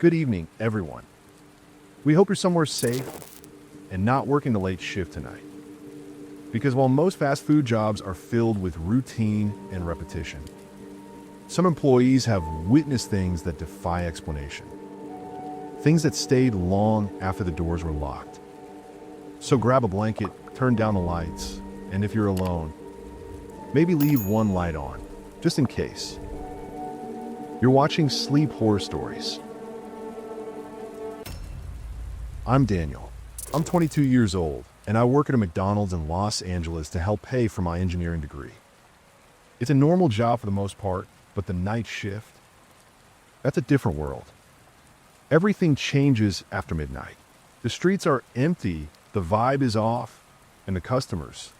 Good evening, everyone. We hope you're somewhere safe and not working the late shift tonight. Because while most fast food jobs are filled with routine and repetition, some employees have witnessed things that defy explanation. Things that stayed long after the doors were locked. So grab a blanket, turn down the lights, and if you're alone, maybe leave one light on, just in case. You're watching Sleep Horror Stories. I'm Daniel. I'm 22 years old, and I work at a McDonald's in Los Angeles to help pay for my engineering degree. It's a normal job for the most part, but the night shift, that's a different world. Everything changes after midnight. The streets are empty, the vibe is off, and the customers,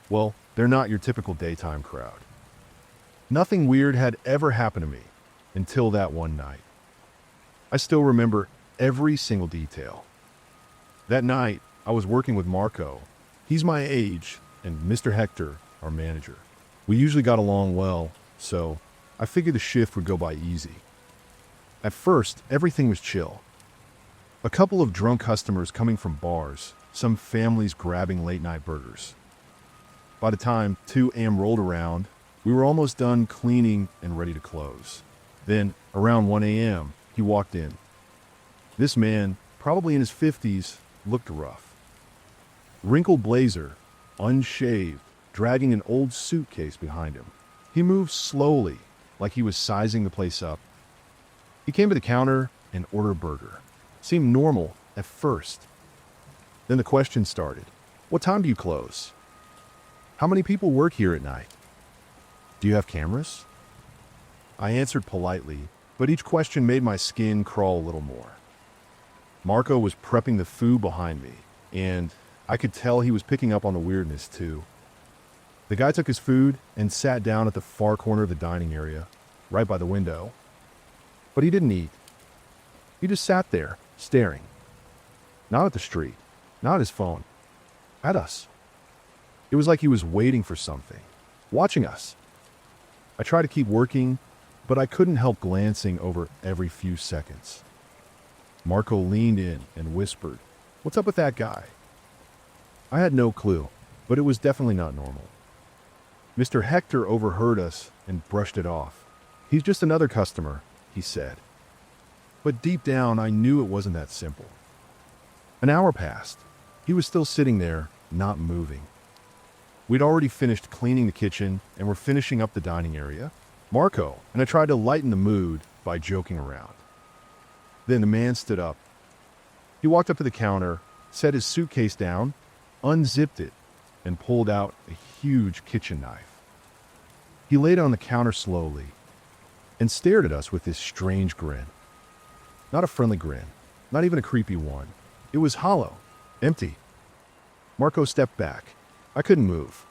well, they're not your typical daytime crowd. Nothing weird had ever happened to me until that one night. I still remember every single detail. That night, I was working with Marco. He's my age, and Mr. Hector, our manager. We usually got along well, so I figured the shift would go by easy. At first, everything was chill. A couple of drunk customers coming from bars, some families grabbing late-night burgers. By the time 2 a.m. rolled around, we were almost done cleaning and ready to close. Then, around 1 a.m., he walked in. This man, probably in his 50s, looked rough. Wrinkled blazer, unshaved, dragging an old suitcase behind him. He moved slowly, like he was sizing the place up. He came to the counter and ordered a burger. Seemed normal at first. Then the question started. What time do you close? How many people work here at night? Do you have cameras? I answered politely, but each question made my skin crawl a little more. Marco was prepping the food behind me, and I could tell he was picking up on the weirdness too. The guy took his food and sat down at the far corner of the dining area, right by the window. But he didn't eat. He just sat there, staring. Not at the street, not at his phone, at us. It was like he was waiting for something, watching us. I tried to keep working, but I couldn't help glancing over every few seconds. Marco leaned in and whispered, "What's up with that guy?" I had no clue, but it was definitely not normal. Mr. Hector overheard us and brushed it off. "He's just another customer," he said. But deep down, I knew it wasn't that simple. An hour passed. He was still sitting there, not moving. We'd already finished cleaning the kitchen and were finishing up the dining area. Marco and I tried to lighten the mood by joking around. Then the man stood up. He walked up to the counter, set his suitcase down, unzipped it, and pulled out a huge kitchen knife. He laid it on the counter slowly and stared at us with this strange grin. Not a friendly grin, not even a creepy one. It was hollow, empty. Marco stepped back. I couldn't move.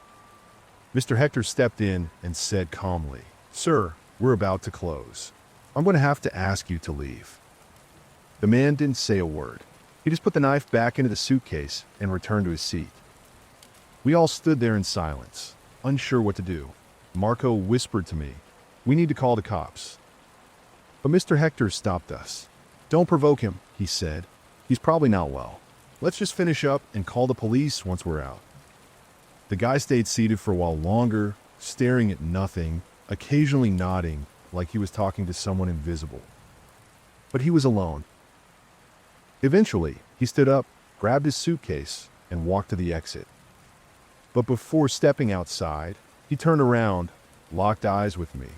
Mr. Hector stepped in and said calmly, "Sir, we're about to close. I'm going to have to ask you to leave." The man didn't say a word. He just put the knife back into the suitcase and returned to his seat. We all stood there in silence, unsure what to do. Marco whispered to me, "We need to call the cops." But Mr. Hector stopped us. "Don't provoke him," he said. "He's probably not well. Let's just finish up and call the police once we're out." The guy stayed seated for a while longer, staring at nothing, occasionally nodding like he was talking to someone invisible. But he was alone. Eventually, he stood up, grabbed his suitcase, and walked to the exit. But before stepping outside, he turned around, locked eyes with me,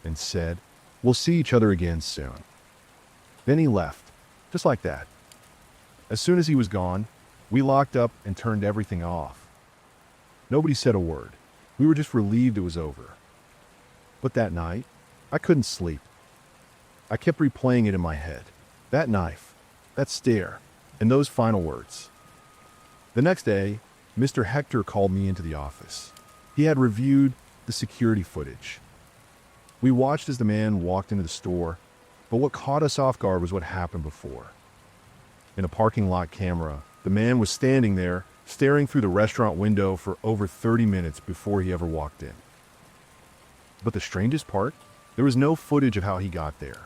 and said, "We'll see each other again soon." Then he left, just like that. As soon as he was gone, we locked up and turned everything off. Nobody said a word. We were just relieved it was over. But that night, I couldn't sleep. I kept replaying it in my head. That knife, that stare, and those final words. The next day, Mr. Hector called me into the office. He had reviewed the security footage. We watched as the man walked into the store, but what caught us off guard was what happened before. In a parking lot camera, the man was standing there, staring through the restaurant window for over 30 minutes before he ever walked in. But the strangest part, there was no footage of how he got there.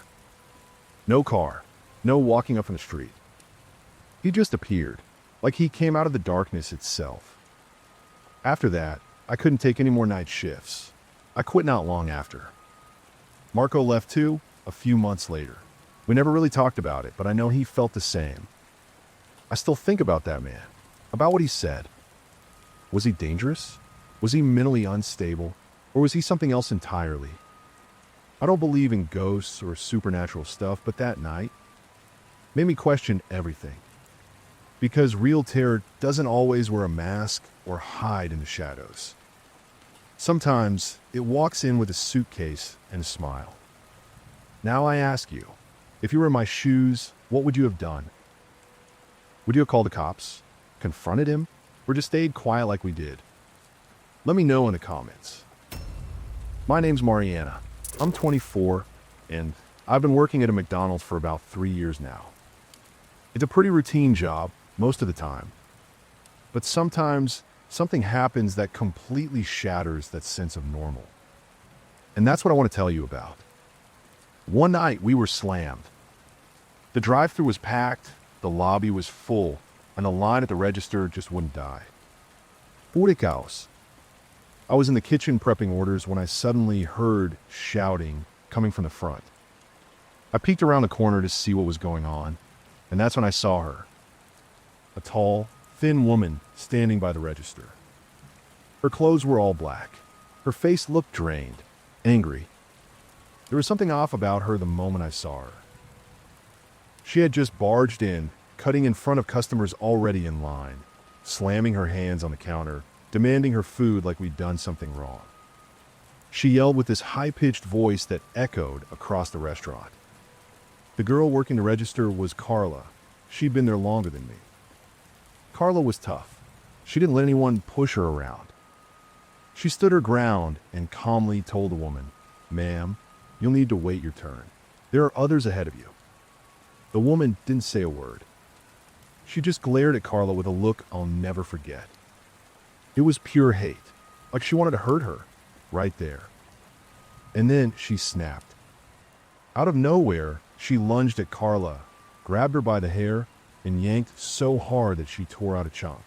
No car, No walking up in the street. He just appeared, like he came out of the darkness itself. After that, I couldn't take any more night shifts. I quit not long after. Marco left too, a few months later. We never really talked about it, but I know he felt the same. I still think about that man, about what he said. Was he dangerous? Was he mentally unstable? Or was he something else entirely? I don't believe in ghosts or supernatural stuff, but that night made me question everything. Because real terror doesn't always wear a mask or hide in the shadows. Sometimes it walks in with a suitcase and a smile. Now I ask you, if you were in my shoes, what would you have done? Would you have called the cops, confronted him, or just stayed quiet like we did? Let me know in the comments. My name's Mariana. I'm 24, and I've been working at a McDonald's for about 3 years now. It's a pretty routine job, most of the time. But sometimes something happens that completely shatters that sense of normal. And that's what I want to tell you about. One night we were slammed. The drive-thru was packed, the lobby was full, and the line at the register just wouldn't die. Pure caos. I was in the kitchen prepping orders when I suddenly heard shouting coming from the front. I peeked around the corner to see what was going on, and that's when I saw her. A tall, thin woman standing by the register. Her clothes were all black. Her face looked drained, angry. There was something off about her the moment I saw her. She had just barged in, cutting in front of customers already in line, slamming her hands on the counter, demanding her food like we'd done something wrong. She yelled with this high-pitched voice that echoed across the restaurant. The girl working the register was Carla. She'd been there longer than me. Carla was tough. She didn't let anyone push her around. She stood her ground and calmly told the woman, "Ma'am, you'll need to wait your turn. There are others ahead of you." The woman didn't say a word. She just glared at Carla with a look I'll never forget. It was pure hate, like she wanted to hurt her, right there. And then she snapped. Out of nowhere, she lunged at Carla, grabbed her by the hair, and yanked so hard that she tore out a chunk.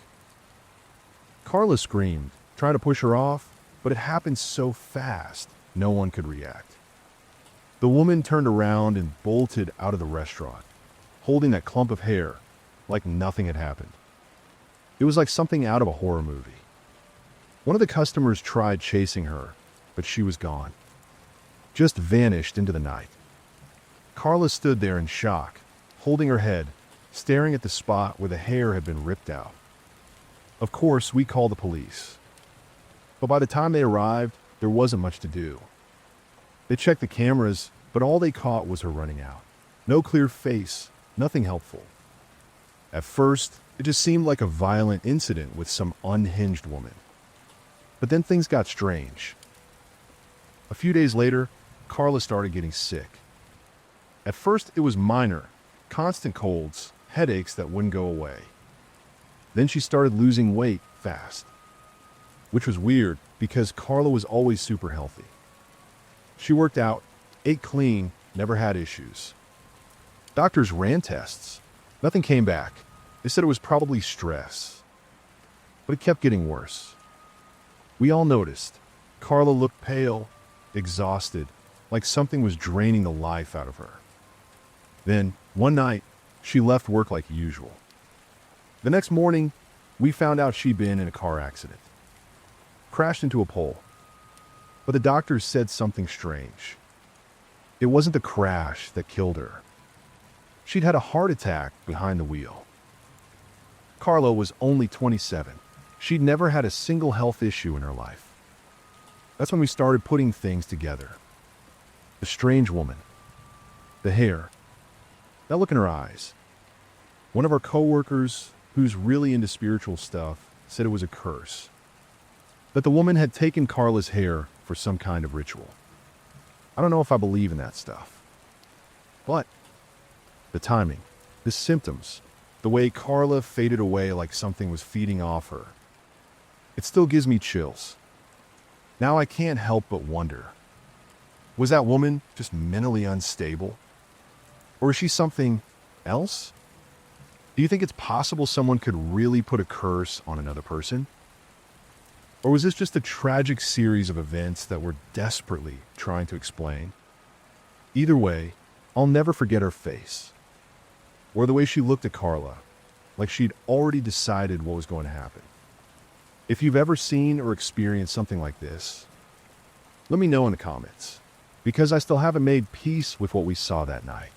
Carla screamed, trying to push her off, but it happened so fast, no one could react. The woman turned around and bolted out of the restaurant, holding that clump of hair like nothing had happened. It was like something out of a horror movie. One of the customers tried chasing her, but she was gone. Just vanished into the night. Carla stood there in shock, holding her head, staring at the spot where the hair had been ripped out. Of course, we called the police. But by the time they arrived, there wasn't much to do. They checked the cameras, but all they caught was her running out. No clear face, nothing helpful. At first, it just seemed like a violent incident with some unhinged woman. But then things got strange. A few days later, Carla started getting sick. At first, it was minor, constant colds, headaches that wouldn't go away. Then she started losing weight fast, which was weird because Carla was always super healthy. She worked out, ate clean, never had issues. Doctors ran tests. Nothing came back. They said it was probably stress. But it kept getting worse. We all noticed. Carla looked pale, exhausted, like something was draining the life out of her. Then, one night, she left work like usual. The next morning, we found out she'd been in a car accident. Crashed into a pole. But the doctors said something strange. It wasn't the crash that killed her. She'd had a heart attack behind the wheel. Carla was only 27. She'd never had a single health issue in her life. That's when we started putting things together. The strange woman. The hair. That look in her eyes. One of our coworkers, who's really into spiritual stuff, said it was a curse. That the woman had taken Carla's hair for some kind of ritual. I don't know if I believe in that stuff. But the timing, the symptoms, the way Carla faded away like something was feeding off her, it still gives me chills. Now I can't help but wonder, was that woman just mentally unstable? Or is she something else? Do you think it's possible someone could really put a curse on another person? Or was this just a tragic series of events that we're desperately trying to explain? Either way, I'll never forget her face, or the way she looked at Carla, like she'd already decided what was going to happen. If you've ever seen or experienced something like this, let me know in the comments, because I still haven't made peace with what we saw that night.